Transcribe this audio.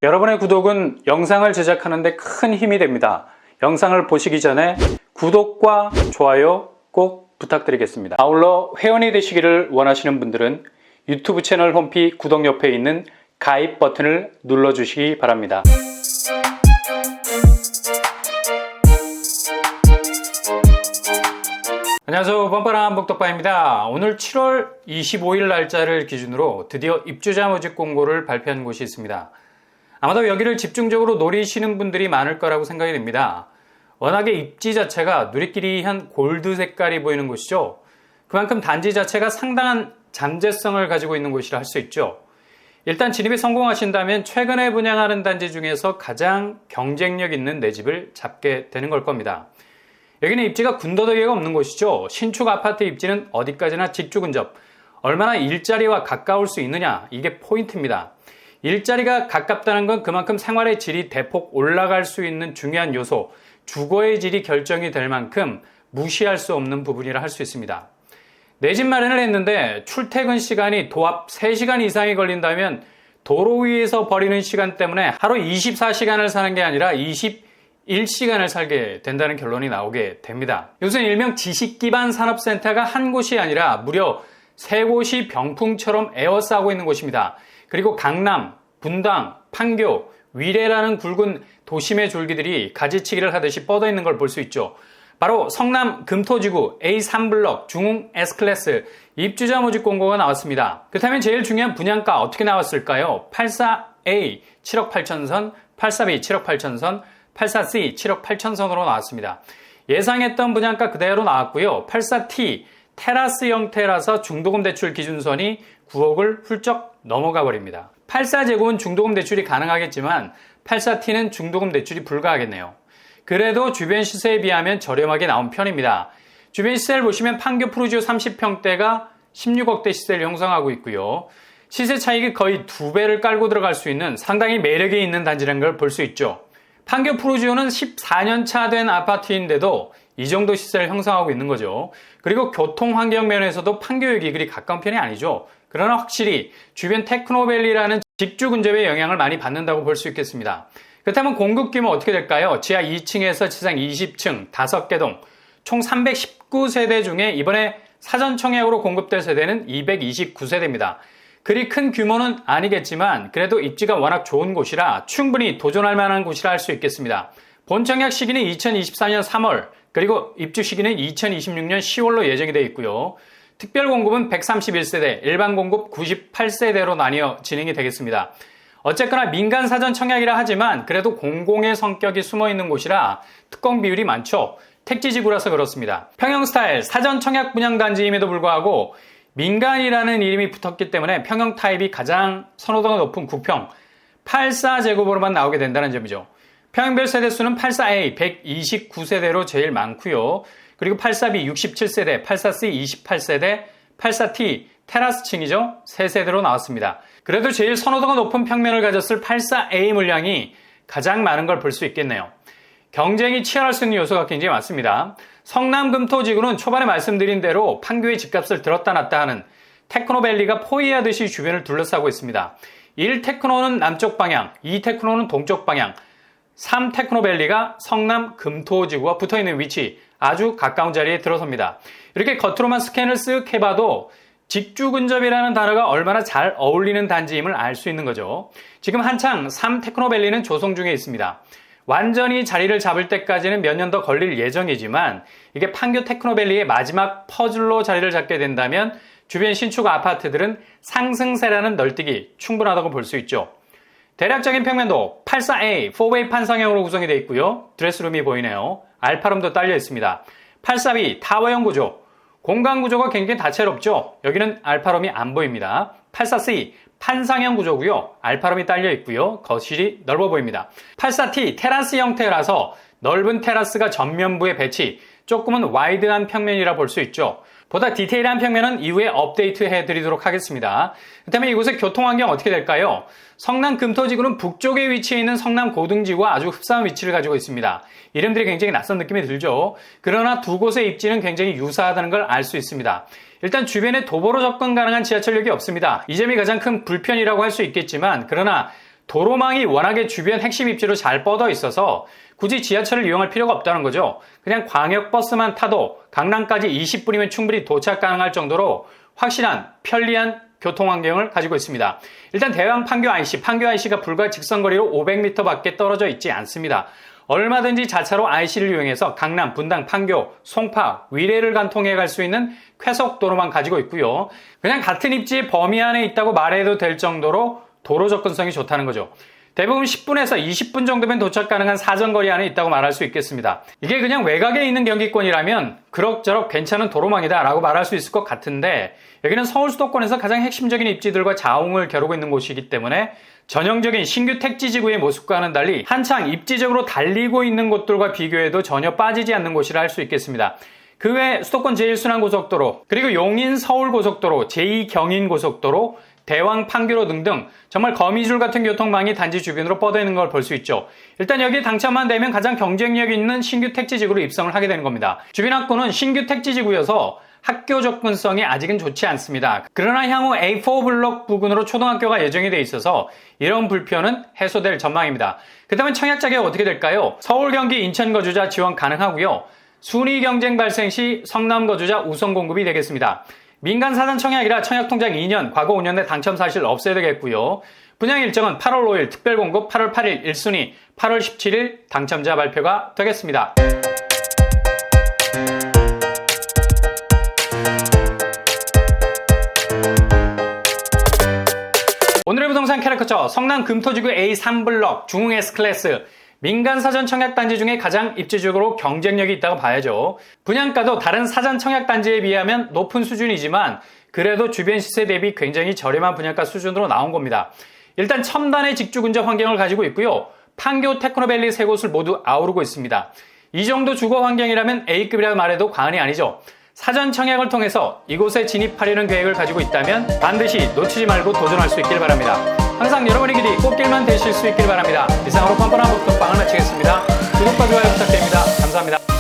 여러분의 구독은 영상을 제작하는 데 큰 힘이 됩니다. 영상을 보시기 전에 구독과 좋아요 꼭 부탁드리겠습니다. 아울러 회원이 되시기를 원하시는 분들은 유튜브 채널 홈피 구독 옆에 있는 가입 버튼을 눌러주시기 바랍니다. 안녕하세요. 뻔뻔한 복덕바입니다. 오늘 7월 25일 날짜를 기준으로 드디어 입주자 모집 공고를 발표한 곳이 있습니다. 아마도 여기를 집중적으로 노리시는 분들이 많을 거라고 생각이 됩니다. 워낙에 입지 자체가 누리끼리한 골드 색깔이 보이는 곳이죠. 그만큼 단지 자체가 상당한 잠재성을 가지고 있는 곳이라 할 수 있죠. 일단 진입에 성공하신다면 최근에 분양하는 단지 중에서 가장 경쟁력 있는 내 집을 잡게 되는 걸 겁니다. 여기는 입지가 군더더기가 없는 곳이죠. 신축 아파트 입지는 어디까지나 직주 근접, 얼마나 일자리와 가까울 수 있느냐, 이게 포인트입니다. 일자리가 가깝다는 건 그만큼 생활의 질이 대폭 올라갈 수 있는 중요한 요소, 주거의 질이 결정이 될 만큼 무시할 수 없는 부분이라 할 수 있습니다. 내 집 마련을 했는데 출퇴근 시간이 도합 3시간 이상이 걸린다면 도로 위에서 버리는 시간 때문에 하루 24시간을 사는 게 아니라 21시간을 살게 된다는 결론이 나오게 됩니다. 요새 일명 지식기반 산업센터가 한 곳이 아니라 무려 3곳이 병풍처럼 에워싸고 있는 곳입니다. 그리고 강남, 분당, 판교, 위례라는 굵은 도심의 줄기들이 가지치기를 하듯이 뻗어 있는 걸 볼 수 있죠. 바로 성남 금토지구 A3블럭 중흥 S클래스 입주자 모집 공고가 나왔습니다. 그렇다면 제일 중요한 분양가 어떻게 나왔을까요? 84A 7억 8천선, 84B 7억 8천선, 84C 7억 8천선으로 나왔습니다. 예상했던 분양가 그대로 나왔고요. 84T 테라스 형태라서 중도금 대출 기준선이 9억을 훌쩍 넘어가 버립니다. 84제곱은 중도금 대출이 가능하겠지만 84T는 중도금 대출이 불가하겠네요. 그래도 주변 시세에 비하면 저렴하게 나온 편입니다. 주변 시세를 보시면 판교 푸르지오 30평대가 16억대 시세를 형성하고 있고요. 시세 차익이 거의 2배를 깔고 들어갈 수 있는 상당히 매력이 있는 단지라는 걸 볼 수 있죠. 판교 푸르지오는 14년 차 된 아파트인데도 이 정도 시세를 형성하고 있는 거죠. 그리고 교통 환경 면에서도 판교역이 그리 가까운 편이 아니죠. 그러나 확실히 주변 테크노밸리라는 직주 근접의 영향을 많이 받는다고 볼 수 있겠습니다. 그렇다면 공급 규모 어떻게 될까요? 지하 2층에서 지상 20층 5개 동 총 319세대 중에 이번에 사전 청약으로 공급될 세대는 229세대입니다. 그리 큰 규모는 아니겠지만 그래도 입지가 워낙 좋은 곳이라 충분히 도전할 만한 곳이라 할 수 있겠습니다. 본청약 시기는 2024년 3월, 그리고 입주 시기는 2026년 10월로 예정이 되어 있고요. 특별 공급은 131세대, 일반 공급 98세대로 나뉘어 진행이 되겠습니다. 어쨌거나 민간 사전 청약이라 하지만 그래도 공공의 성격이 숨어있는 곳이라 특공 비율이 많죠. 택지지구라서 그렇습니다. 평형 스타일 사전 청약 분양단지임에도 불구하고 민간이라는 이름이 붙었기 때문에 평형 타입이 가장 선호도가 높은 9평, 84제곱으로만 나오게 된다는 점이죠. 평형별 세대수는 84A 129세대로 제일 많고요. 그리고 84B 67세대, 84C 28세대, 84T 테라스층이죠. 3세대로 나왔습니다. 그래도 제일 선호도가 높은 평면을 가졌을 84A 물량이 가장 많은 걸 볼 수 있겠네요. 경쟁이 치열할 수 있는 요소가 굉장히 많습니다. 성남 금토지구는 초반에 말씀드린 대로 판교의 집값을 들었다 놨다 하는 테크노밸리가 포위하듯이 주변을 둘러싸고 있습니다. 1 테크노는 남쪽 방향, 2 테크노는 동쪽 방향, 3 테크노밸리가 성남 금토지구와 붙어있는 위치, 아주 가까운 자리에 들어섭니다. 이렇게 겉으로만 스캔을 쓱 해봐도 직주 근접이라는 단어가 얼마나 잘 어울리는 단지임을 알 수 있는 거죠. 지금 한창 3 테크노밸리는 조성 중에 있습니다. 완전히 자리를 잡을 때까지는 몇 년 더 걸릴 예정이지만 이게 판교 테크노밸리의 마지막 퍼즐로 자리를 잡게 된다면 주변 신축 아파트들은 상승세라는 널뛰기 충분하다고 볼 수 있죠. 대략적인 평면도 84A 4웨이 판상형으로 구성이 되어 있고요. 드레스룸이 보이네요. 알파룸도 딸려 있습니다. 84B 타워형 구조, 공간 구조가 굉장히 다채롭죠. 여기는 알파룸이 안 보입니다. 84C 판상형 구조고요. 알파룸이 딸려 있고요. 거실이 넓어 보입니다. 84T 테라스 형태라서 넓은 테라스가 전면부에 배치, 조금은 와이드한 평면이라 볼 수 있죠. 보다 디테일한 평면은 이후에 업데이트 해드리도록 하겠습니다. 그렇다면 이곳의 교통환경 어떻게 될까요? 성남 금토지구는 북쪽에 위치해 있는 성남 고등지구와 아주 흡사한 위치를 가지고 있습니다. 이름들이 굉장히 낯선 느낌이 들죠. 그러나 두 곳의 입지는 굉장히 유사하다는 걸 알 수 있습니다. 일단 주변에 도보로 접근 가능한 지하철역이 없습니다. 이 점이 가장 큰 불편이라고 할 수 있겠지만 그러나 도로망이 워낙에 주변 핵심 입지로 잘 뻗어 있어서 굳이 지하철을 이용할 필요가 없다는 거죠. 그냥 광역버스만 타도 강남까지 20분이면 충분히 도착 가능할 정도로 확실한 편리한 교통환경을 가지고 있습니다. 일단 대왕 판교 IC가 불과 직선거리로 500m 밖에 떨어져 있지 않습니다. 얼마든지 자차로 IC를 이용해서 강남, 분당, 판교, 송파, 위례를 관통해 갈 수 있는 쾌속도로만 가지고 있고요. 그냥 같은 입지의 범위 안에 있다고 말해도 될 정도로 도로 접근성이 좋다는 거죠. 대부분 10분에서 20분 정도면 도착 가능한 사정거리 안에 있다고 말할 수 있겠습니다. 이게 그냥 외곽에 있는 경기권이라면 그럭저럭 괜찮은 도로망이다 라고 말할 수 있을 것 같은데, 여기는 서울 수도권에서 가장 핵심적인 입지들과 자웅을 겨루고 있는 곳이기 때문에 전형적인 신규 택지지구의 모습과는 달리 한창 입지적으로 달리고 있는 곳들과 비교해도 전혀 빠지지 않는 곳이라 할 수 있겠습니다. 그 외 수도권 제1순환고속도로, 그리고 용인 서울고속도로, 제2경인고속도로, 대왕 판교로 등등 정말 거미줄 같은 교통망이 단지 주변으로 뻗어 있는 걸 볼 수 있죠. 일단 여기에 당첨만 되면 가장 경쟁력 있는 신규 택지지구로 입성을 하게 되는 겁니다. 주변 학구는 신규 택지지구여서 학교 접근성이 아직은 좋지 않습니다. 그러나 향후 A4 블록 부근으로 초등학교가 예정이 돼 있어서 이런 불편은 해소될 전망입니다. 그렇다면 청약 자격 어떻게 될까요? 서울, 경기, 인천 거주자 지원 가능하고요. 순위 경쟁 발생 시 성남 거주자 우선 공급이 되겠습니다. 민간 사전 청약이라 청약 통장 2년, 과거 5년 내 당첨 사실 없어야 되겠고요. 분양 일정은 8월 5일 특별 공급, 8월 8일 1순위, 8월 17일 당첨자 발표가 되겠습니다. 오늘의 부동산 캐릭터처 성남 금토지구 A3블럭 중흥 S클래스 민간 사전 청약 단지 중에 가장 입지적으로 경쟁력이 있다고 봐야죠. 분양가도 다른 사전 청약 단지에 비하면 높은 수준이지만 그래도 주변 시세 대비 굉장히 저렴한 분양가 수준으로 나온 겁니다. 일단 첨단의 직주 근접 환경을 가지고 있고요. 판교, 테크노밸리 세 곳을 모두 아우르고 있습니다. 이 정도 주거 환경이라면 A급이라 말해도 과언이 아니죠. 사전 청약을 통해서 이곳에 진입하려는 계획을 가지고 있다면 반드시 놓치지 말고 도전할 수 있길 바랍니다. 항상 여러분의 길이 꽃길만 되실 수 있길 바랍니다. 이상으로 뻔뻔한 복덕방을 마치겠습니다. 구독과 좋아요 부탁드립니다. 감사합니다.